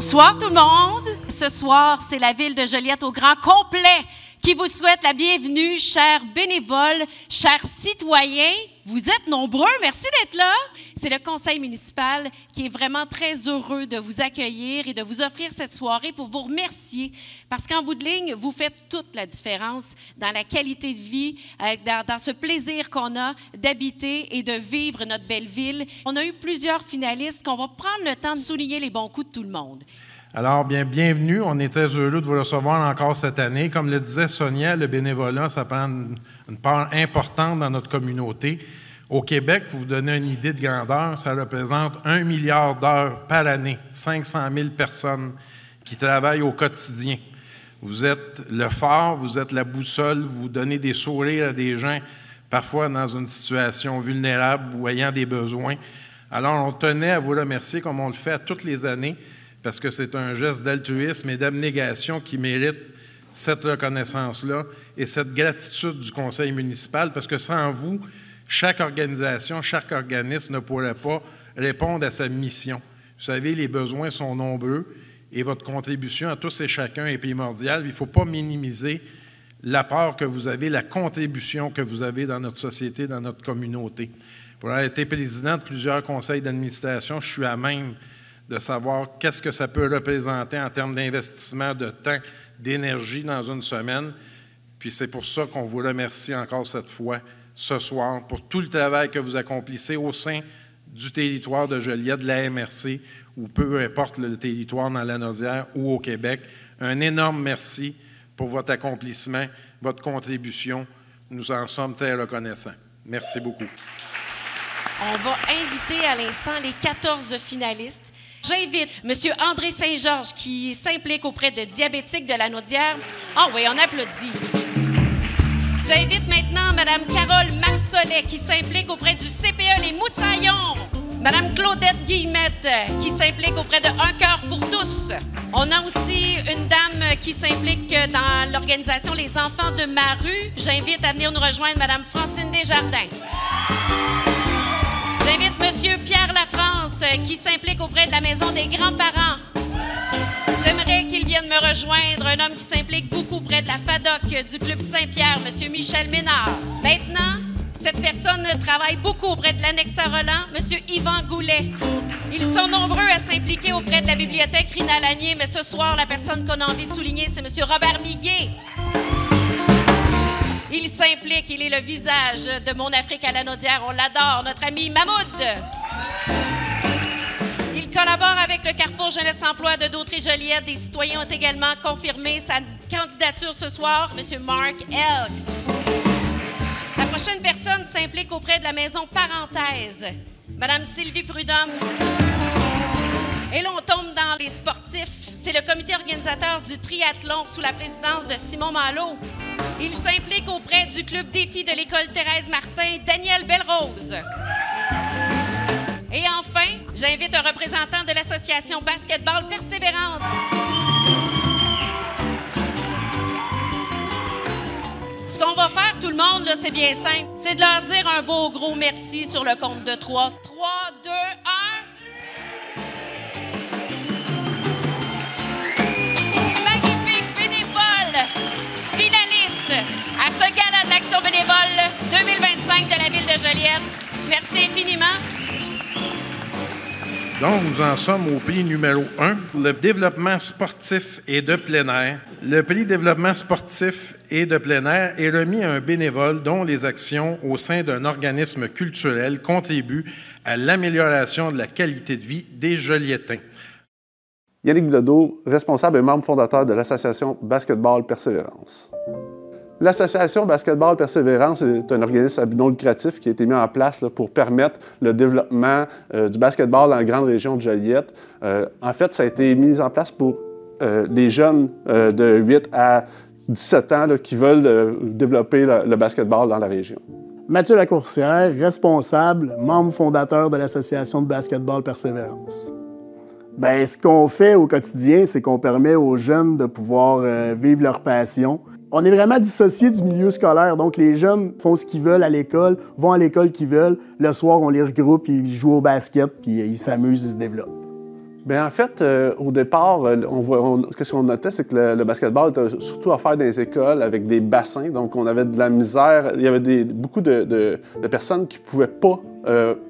Bonsoir tout le monde. Ce soir, c'est la ville de Joliette au grand complet qui vous souhaite la bienvenue, chers bénévoles, chers citoyens. Vous êtes nombreux, merci d'être là. C'est le conseil municipal qui est vraiment très heureux de vous accueillir et de vous offrir cette soirée pour vous remercier. Parce qu'en bout de ligne, vous faites toute la différence dans la qualité de vie, dans ce plaisir qu'on a d'habiter et de vivre notre belle ville. On a eu plusieurs finalistes qu'on va prendre le temps de souligner les bons coups de tout le monde. Alors, bienvenue. On est très heureux de vous recevoir encore cette année. Comme le disait Sonia, le bénévolat, ça prend une part importante dans notre communauté. Au Québec, pour vous donner une idée de grandeur, ça représente 1 milliard d'heures par année, 500 000 personnes qui travaillent au quotidien. Vous êtes le phare, vous êtes la boussole, vous donnez des sourires à des gens, parfois dans une situation vulnérable ou ayant des besoins. Alors, on tenait à vous remercier comme on le fait toutes les années, parce que c'est un geste d'altruisme et d'abnégation qui mérite cette reconnaissance-là et cette gratitude du conseil municipal, parce que sans vous, chaque organisation, chaque organisme ne pourrait pas répondre à sa mission. Vous savez, les besoins sont nombreux et votre contribution à tous et chacun est primordiale. Il ne faut pas minimiser l'apport que vous avez, la contribution que vous avez dans notre société, dans notre communauté. Pour avoir été président de plusieurs conseils d'administration, je suis à même de savoir qu'est-ce que ça peut représenter en termes d'investissement, de temps, d'énergie dans une semaine. Puis c'est pour ça qu'on vous remercie encore cette fois, ce soir, pour tout le travail que vous accomplissez au sein du territoire de Joliette, de la MRC, ou peu importe le territoire dans la Naudière ou au Québec. Un énorme merci pour votre accomplissement, votre contribution. Nous en sommes très reconnaissants. Merci beaucoup. On va inviter à l'instant les 14 finalistes. J'invite M. André Saint-Georges qui s'implique auprès de diabétiques de la Naudière. Ah oui, on applaudit. J'invite maintenant Mme Carole Marcelet qui s'implique auprès du CPE Les Moussaillons. Mme Claudette Guillemette qui s'implique auprès de Un cœur pour tous. On a aussi une dame qui s'implique dans l'organisation Les Enfants de ma rue. J'invite à venir nous rejoindre Mme Francine Desjardins. J'invite M. Pierre Lafrance qui s'implique auprès de la Maison des grands-parents. J'aimerais qu'il vienne me rejoindre, un homme qui s'implique beaucoup auprès de la FADOC du Club Saint-Pierre, M. Michel Ménard. Maintenant, cette personne travaille beaucoup auprès de l'Annexe à Roland, M. Yvan Goulet. Ils sont nombreux à s'impliquer auprès de la bibliothèque Rina Lanier, mais ce soir, la personne qu'on a envie de souligner, c'est M. Robert Miguet. Il s'implique, il est le visage de Mon Afrique à la Naudière, on l'adore, notre ami Mahmoud. Il collabore avec le Carrefour Jeunesse Emploi de Dautrey-Joliette. Des citoyens ont également confirmé sa candidature ce soir, M. Mark Elks. La prochaine personne s'implique auprès de la maison Parenthèse, Mme Sylvie Prudhomme. Et là, on tombe dans les sportifs. C'est le comité organisateur du triathlon sous la présidence de Simon Malo. Il s'implique auprès du club défi de l'école Thérèse Martin, Daniel Belrose. Et enfin, j'invite un représentant de l'association Basketball Persévérance. Ce qu'on va faire, tout le monde, là, c'est bien simple. C'est de leur dire un beau gros merci sur le compte de 3. 3, 2, 1... Finaliste à ce gala de l'Action bénévole 2025 de la ville de Joliette. Merci infiniment. Donc, nous en sommes au prix numéro 1, le développement sportif et de plein air. Le prix développement sportif et de plein air est remis à un bénévole dont les actions au sein d'un organisme culturel contribuent à l'amélioration de la qualité de vie des Joliétains. Yannick Bilodeau, responsable et membre fondateur de l'association Basketball Persévérance. L'association Basketball Persévérance est un organisme à but non lucratif qui a été mis en place là, pour permettre le développement du basketball dans la grande région de Joliette. En fait, ça a été mis en place pour les jeunes de 8 à 17 ans là, qui veulent développer le basketball dans la région. Mathieu Lacourcière, responsable, membre fondateur de l'association de Basketball Persévérance. Bien, ce qu'on fait au quotidien, c'est qu'on permet aux jeunes de pouvoir vivre leur passion. On est vraiment dissocié du milieu scolaire, donc les jeunes font ce qu'ils veulent à l'école, vont à l'école qu'ils veulent. Le soir, on les regroupe, ils jouent au basket, puis ils s'amusent, ils se développent. Bien, en fait, au départ, qu'est-ce qu'on notait, c'est que le basketball était surtout offert dans les écoles avec des bassins. Donc, on avait de la misère. Il y avait beaucoup de personnes qui ne pouvaient pas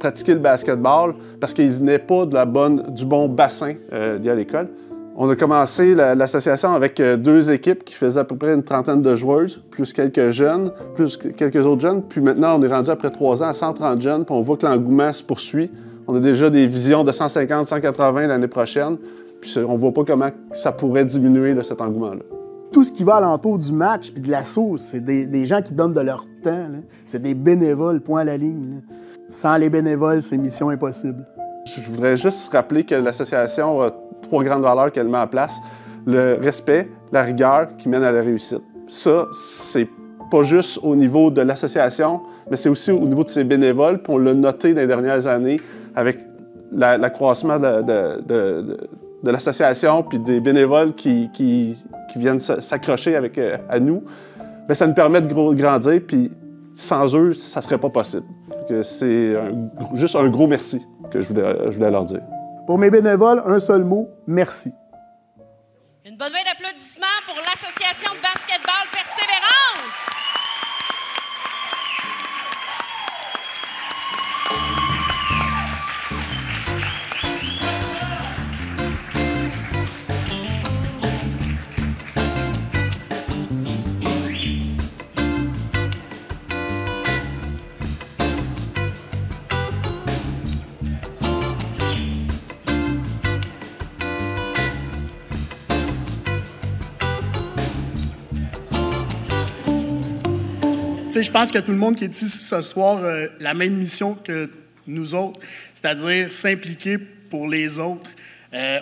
pratiquer le basketball parce qu'ils ne venaient pas du bon bassin d'y à l'école. On a commencé l'association avec 2 équipes qui faisaient à peu près une trentaine de joueuses, plus quelques jeunes, plus quelques autres jeunes. Puis maintenant, on est rendu après 3 ans à 130 jeunes, puis on voit que l'engouement se poursuit. On a déjà des visions de 150, 180 l'année prochaine, puis on ne voit pas comment ça pourrait diminuer là, cet engouement-là. Tout ce qui va alentour du match puis de la sauce, c'est des gens qui donnent de leur temps. C'est des bénévoles, point à la ligne. Là. Sans les bénévoles, c'est mission impossible. Je voudrais juste rappeler que l'association a 3 grandes valeurs qu'elle met en place. Le respect, la rigueur qui mène à la réussite. Ça, c'est pas juste au niveau de l'association, mais c'est aussi au niveau de ses bénévoles. Puis on l'a noté dans les dernières années avec l'accroissement de l'association puis des bénévoles qui viennent s'accrocher à nous. Bien, ça nous permet de grandir, puis sans eux, ça serait pas possible. C'est juste un gros merci que je voulais leur dire. Pour mes bénévoles, un seul mot, merci. Une bonne main d'applaudissements pour l'Association de basketball Persévérance. Je pense que tout le monde qui est ici ce soir a la même mission que nous autres, c'est-à-dire s'impliquer pour les autres.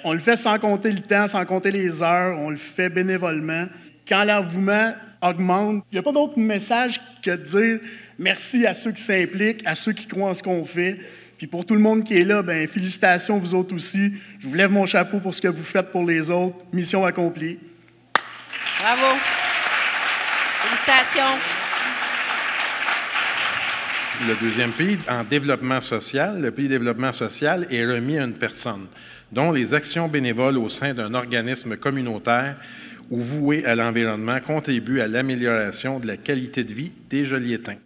On le fait sans compter le temps, sans compter les heures, on le fait bénévolement. Quand l'engouement augmente, il n'y a pas d'autre message que de dire merci à ceux qui s'impliquent, à ceux qui croient en ce qu'on fait. Puis pour tout le monde qui est là, bien, félicitations vous autres aussi. Je vous lève mon chapeau pour ce que vous faites pour les autres. Mission accomplie. Bravo. Félicitations. Le deuxième pays en développement social, le pays développement social est remis à une personne, dont les actions bénévoles au sein d'un organisme communautaire ou voué à l'environnement contribuent à l'amélioration de la qualité de vie des Joliétains.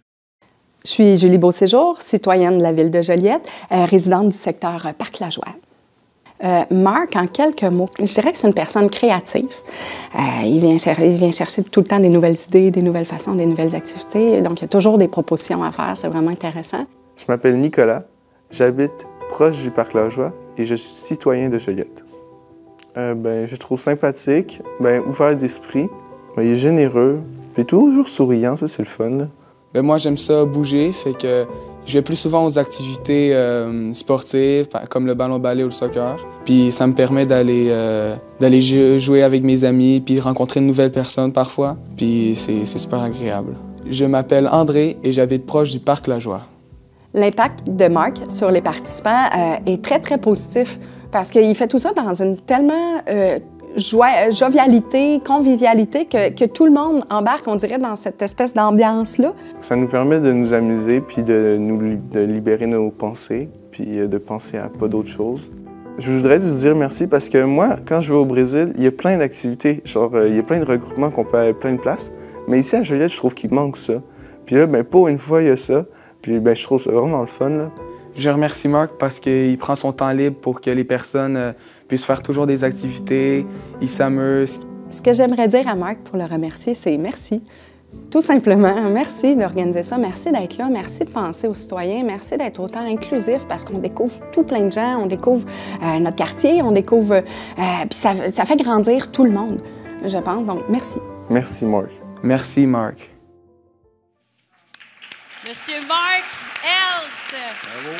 Je suis Julie Beauséjour, citoyenne de la ville de Joliette, résidente du secteur Parc-la-Joie. Marc, en quelques mots, je dirais que c'est une personne créative. Il vient chercher tout le temps des nouvelles idées, des nouvelles façons, des nouvelles activités. Donc, il y a toujours des propositions à faire. C'est vraiment intéressant. Je m'appelle Nicolas. J'habite proche du Parc-la-Joie et je suis citoyen de Joliette. Je trouve sympathique, ouvert d'esprit. Il est généreux, puis toujours souriant. Ça, c'est le fun. Là. Moi, j'aime ça bouger, fait que je vais plus souvent aux activités sportives, comme le ballon-ballet ou le soccer. Puis ça me permet d'aller jouer avec mes amis, puis rencontrer de nouvelles personnes parfois. Puis c'est super agréable. Je m'appelle André et j'habite proche du Parc-la-Joie. L'impact de Marc sur les participants est très, très positif parce qu'il fait tout ça dans une tellement jovialité, convivialité que tout le monde embarque, on dirait, dans cette espèce d'ambiance-là. Ça nous permet de nous amuser puis de libérer nos pensées puis de penser à pas d'autre chose. Je voudrais vous dire merci parce que moi, quand je vais au Brésil, il y a plein d'activités. Il y a plein de regroupements qu'on peut aller à plein de places. Mais ici, à Joliette, je trouve qu'il manque ça. Puis là, pour une fois, il y a ça. Puis je trouve ça vraiment le fun, là. Je remercie Marc parce qu'il prend son temps libre pour que les personnes puissent faire toujours des activités, il s'amuse. Ce que j'aimerais dire à Marc pour le remercier, c'est merci. Tout simplement, merci d'organiser ça, merci d'être là, merci de penser aux citoyens, merci d'être autant inclusif parce qu'on découvre tout plein de gens, on découvre notre quartier, on découvre... puis ça fait grandir tout le monde, je pense. Donc, merci. Merci, Marc. Merci, Marc. Monsieur Marc Els. Bravo.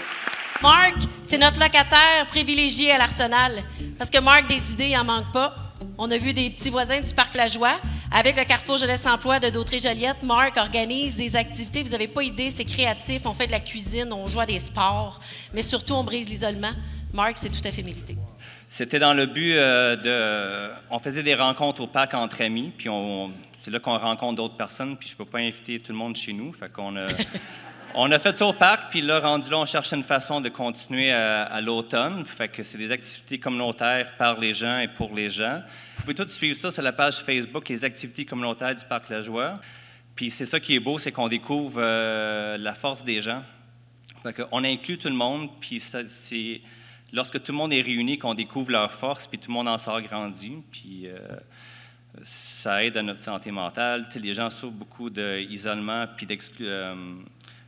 Marc, c'est notre locataire privilégié à l'Arsenal. Parce que Marc, des idées, il n'en manque pas. On a vu des petits voisins du Parc-la-Joie. Avec le Carrefour Jeunesse Emploi de Dautré-Joliette, Marc organise des activités. Vous n'avez pas idée, c'est créatif. On fait de la cuisine, on joue à des sports. Mais surtout, on brise l'isolement. Marc, c'est tout à fait mérité. C'était dans le but on faisait des rencontres au parc entre amis, puis c'est là qu'on rencontre d'autres personnes, puis je peux pas inviter tout le monde chez nous, fait qu'on a On a fait ça au parc, puis là, rendu là, on cherche une façon de continuer à l'automne. Fait que c'est des activités communautaires par les gens et pour les gens. Vous pouvez tous suivre ça sur la page Facebook, les activités communautaires du Parc La Joie. Puis c'est ça qui est beau, c'est qu'on découvre la force des gens. Fait qu'on inclut tout le monde, puis c'est lorsque tout le monde est réuni qu'on découvre leur force, puis tout le monde en sort grandi. Puis ça aide à notre santé mentale. Tu sais, les gens souffrent beaucoup d'isolement, puis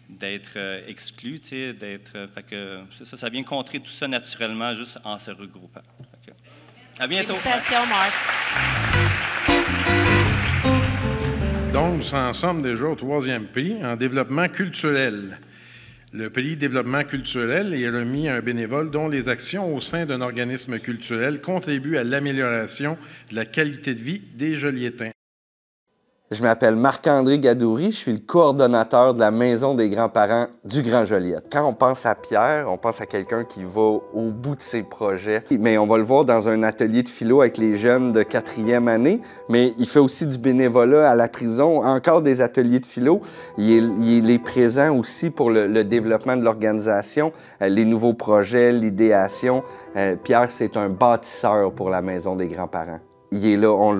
d'être exclus, tu sais, fait que ça vient contrer tout ça naturellement juste en se regroupant. À bientôt. Félicitations, Marc. Donc, nous en sommes déjà au 3e prix en développement culturel. Le prix développement culturel est remis à un bénévole dont les actions au sein d'un organisme culturel contribuent à l'amélioration de la qualité de vie des Joliétains. Je m'appelle Marc-André Gadouri, je suis le coordonnateur de la Maison des grands-parents du Grand Joliette. Quand on pense à Pierre, on pense à quelqu'un qui va au bout de ses projets. Mais on va le voir dans un atelier de philo avec les jeunes de 4e année, mais il fait aussi du bénévolat à la prison, encore des ateliers de philo. Il est présent aussi pour le développement de l'organisation, les nouveaux projets, l'idéation. Pierre, c'est un bâtisseur pour la Maison des grands-parents. Il est là, on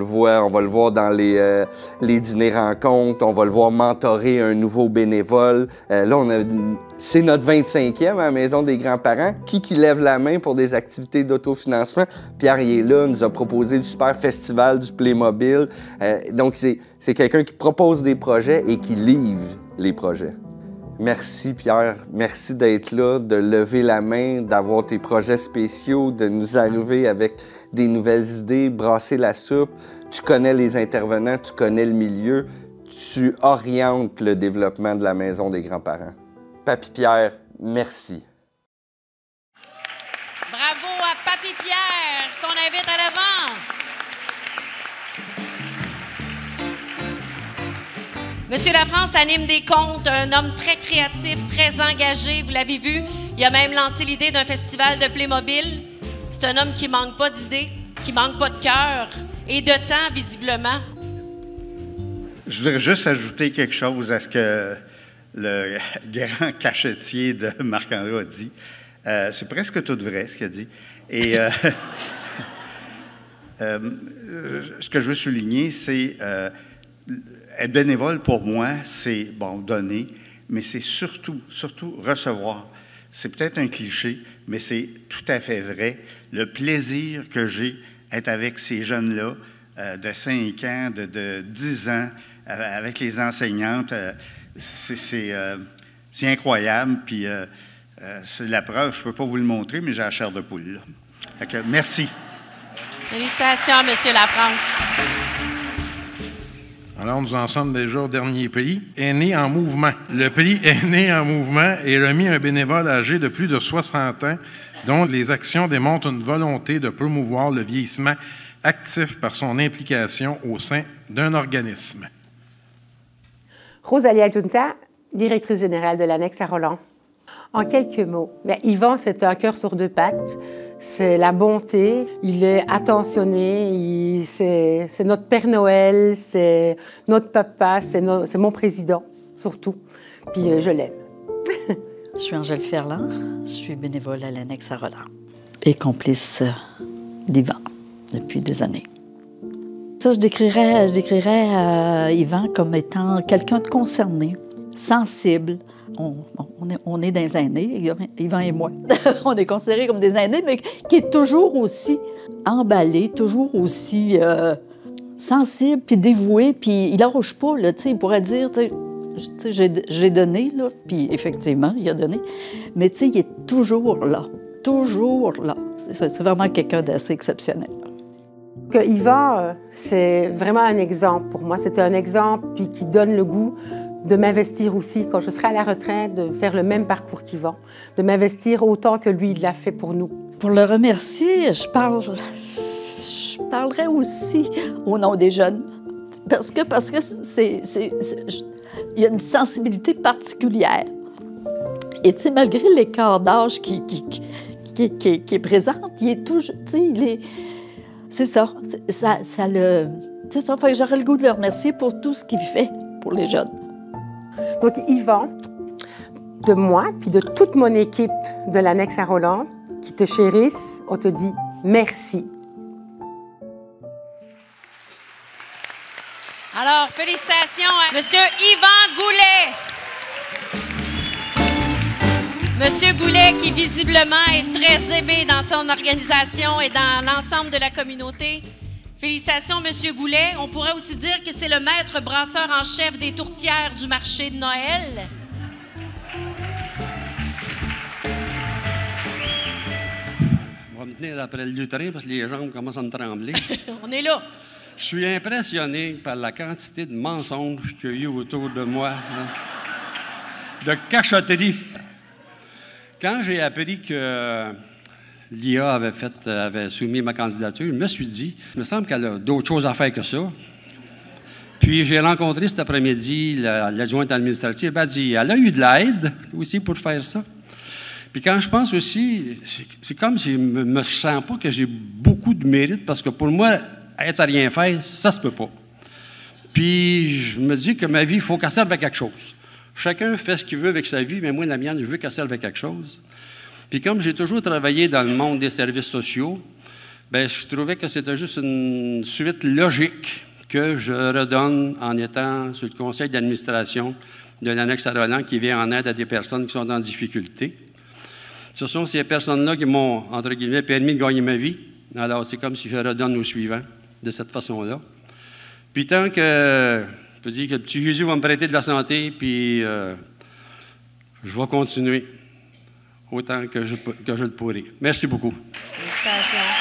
va le voir dans les dîners-rencontres, on va le voir mentorer un nouveau bénévole. Là, c'est notre 25e à la Maison des grands-parents. Qui lève la main pour des activités d'autofinancement? Pierre, il est là, nous a proposé le super festival du Playmobil. Donc, c'est quelqu'un qui propose des projets et qui livre les projets. Merci Pierre, merci d'être là, de lever la main, d'avoir tes projets spéciaux, de nous arriver avec des nouvelles idées, brasser la soupe. Tu connais les intervenants, tu connais le milieu, tu orientes le développement de la Maison des grands-parents. Papy Pierre, merci. Bravo à Papy Pierre, qu'on invite à l'avant. Monsieur Lafrance anime des contes, un homme très créatif, très engagé, vous l'avez vu. Il a même lancé l'idée d'un festival de Playmobil. C'est un homme qui manque pas d'idées, qui manque pas de cœur et de temps, visiblement. Je voudrais juste ajouter quelque chose à ce que le grand cachetier de Marc-André a dit. C'est presque tout vrai, ce qu'il a dit. Et ce que je veux souligner, c'est... être bénévole, pour moi, c'est, bon, donner, mais c'est surtout recevoir. C'est peut-être un cliché, mais c'est tout à fait vrai. Le plaisir que j'ai d'être avec ces jeunes-là, de 5 ans, de 10 ans, avec les enseignantes, c'est incroyable. Puis c'est la preuve, je ne peux pas vous le montrer, mais j'ai la chair de poule. Là. Fait que, merci. Félicitations, M. Lafrance. Alors, nous en sommes déjà au dernier prix, Aîné en mouvement. Le prix Aîné en mouvement est remis à un bénévole âgé de plus de 60 ans, dont les actions démontrent une volonté de promouvoir le vieillissement actif par son implication au sein d'un organisme. Rosalie Adjunta, directrice générale de l'annexe à Roland. En quelques mots, Yvan, c'est un cœur sur 2 pattes. C'est la bonté, il est attentionné, c'est notre Père Noël, c'est notre papa, c'est mon président, surtout. Puis je l'aime. Je suis Angèle Ferland, je suis bénévole à l'annexe à Roland et complice d'Yvan depuis des années. Ça, je décrirais Yvan comme étant quelqu'un de concerné, sensible. On est des aînés, Yvan et moi. On est considérés comme des aînés, mais qui est toujours aussi emballé, toujours aussi sensible, puis dévoué, puis il lâche pas, là, il pourrait dire, j'ai donné, là, puis effectivement, il a donné, mais il est toujours là, toujours là. C'est vraiment quelqu'un d'assez exceptionnel. Yvan, c'est vraiment un exemple pour moi. C'est un exemple puis qui donne le goût de m'investir aussi, quand je serai à la retraite, de faire le même parcours qu'Yvan, de m'investir autant que lui, il l'a fait pour nous. Pour le remercier, je parlerai aussi au nom des jeunes, parce que il y a une sensibilité particulière. Et tu sais, malgré l'écart d'âge qui est présent, il est toujours, tu sais, c'est ça le... C'est ça, fait que j'aurais le goût de le remercier pour tout ce qu'il fait pour les jeunes. Donc, Yvan, de moi puis de toute mon équipe de l'Annexe à Roland qui te chérissent, on te dit merci. Alors, félicitations à M. Yvan Goulet. Monsieur Goulet, qui visiblement est très aimé dans son organisation et dans l'ensemble de la communauté. Félicitations, Monsieur Goulet. On pourrait aussi dire que c'est le maître brasseur en chef des tourtières du marché de Noël. On va me tenir après le lutrin parce que les jambes commencent à me trembler. On est là. Je suis impressionné par la quantité de mensonges qu'il y a eu autour de moi, de cachotterie. Quand j'ai appris que l'IA avait soumis ma candidature, je me suis dit, il me semble qu'elle a d'autres choses à faire que ça. Puis j'ai rencontré cet après-midi l'adjointe administrative. Elle m'a dit, elle a eu de l'aide aussi pour faire ça. Puis quand je pense aussi, c'est comme si je ne me sens pas que j'ai beaucoup de mérite, parce que pour moi, être à rien faire, ça se peut pas. Puis je me dis que ma vie, il faut qu'elle serve à quelque chose. Chacun fait ce qu'il veut avec sa vie, mais moi, la mienne, je veux qu'elle serve à quelque chose. Puis comme j'ai toujours travaillé dans le monde des services sociaux, bien, je trouvais que c'était juste une suite logique que je redonne en étant sur le conseil d'administration de l'Annexe à Roland qui vient en aide à des personnes qui sont en difficulté. Ce sont ces personnes-là qui m'ont, entre guillemets, permis de gagner ma vie. Alors, c'est comme si je redonne au suivant de cette façon-là. Puis tant que je peux dire que le petit Jésus va me prêter de la santé, puis je vais continuer autant que je le pourrai. Merci beaucoup. Félicitations.